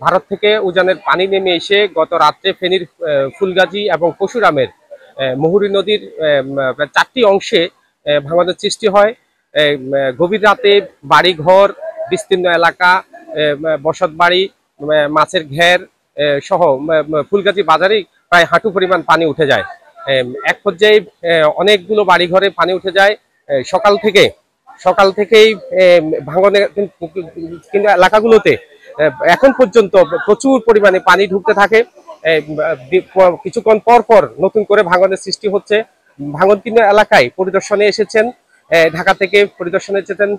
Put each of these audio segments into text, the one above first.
ভারত থেকে উজানের পানি নেমে এসে গত রাত্রে ফেনীর ফুলগাজী এবং পরশুরামের মুহুরী নদীর প্রায় 4টি অংশে ভাঙনের সৃষ্টি হয়। গভীর রাতে বাড়িঘর, বিস্তীর্ণ এলাকা, বসতবাড়ি, মাছের ঘের সহ ফুলগাজী বাজারেই প্রায় হাঁটু পরিমাণ পানি উঠে যায়। এক পর্যায়ে অনেকগুলো বাড়িঘরে পানি উঠে যায়। সকাল থেকেই ভাঙনের কিন্তু এলাকাগুলোতে এখন পর্যন্ত প্রচুর পরিমাণে পানি ঢুকতে থাকে। কিছুক্ষণ পর পর নতুন করে ভাঙনের সৃষ্টি হচ্ছে। ভাঙনকীর্ণ এলাকায় পরিদর্শনে এসেছেন, ঢাকা থেকে পরিদর্শনে এসেছেন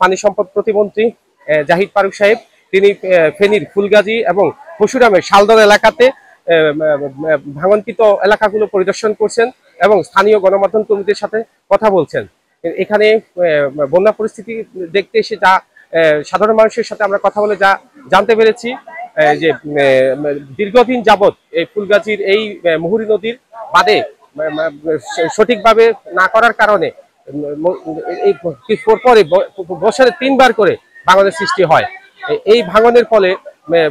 পানি সম্পদ প্রতিমন্ত্রী জাহিদ ফারুক সাহেব। তিনি ফেনীর ফুলগাজী এবং পরশুরামের শালদর এলাকাতে ভাঙনকৃত এলাকাগুলো পরিদর্শন করছেন এবং স্থানীয় গণমাধ্যম কর্মীদের সাথে কথা বলছেন। এখানে বন্যা পরিস্থিতি দেখতে এসে যা সাধারণ মানুষের সাথে আমরা কথা বলে যা জানতে পেরেছি যে দীর্ঘদিন যাবৎ এই ফুলগাজীর এই মুহুরী নদীর বাঁধে সঠিকভাবে না করার কারণে এই পরে বছরে 3বার করে ভাঙনের সৃষ্টি হয়। এই ভাঙনের ফলে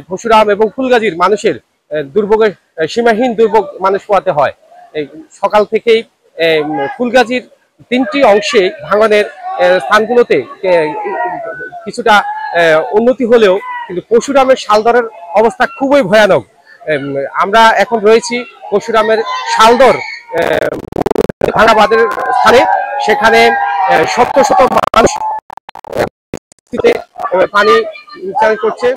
পরশুরাম এবং ফুলগাজীর মানুষের দুর্ভোগের সীমাহীন দুর্ভোগ মানুষ পোহাতে হয়। সকাল থেকেই ফুলগাজীর 3টি অংশে ভাঙনের স্থানগুলোতে কিছুটা উন্নতি হলেও কিন্তু পরশুরামের শালদরের অবস্থা খুবই ভয়ানক। আমরা এখন রয়েছি পরশুরামের শালদর ভাঙাবাদের স্থানে। সেখানে শত শত মানুষ পানি করছে।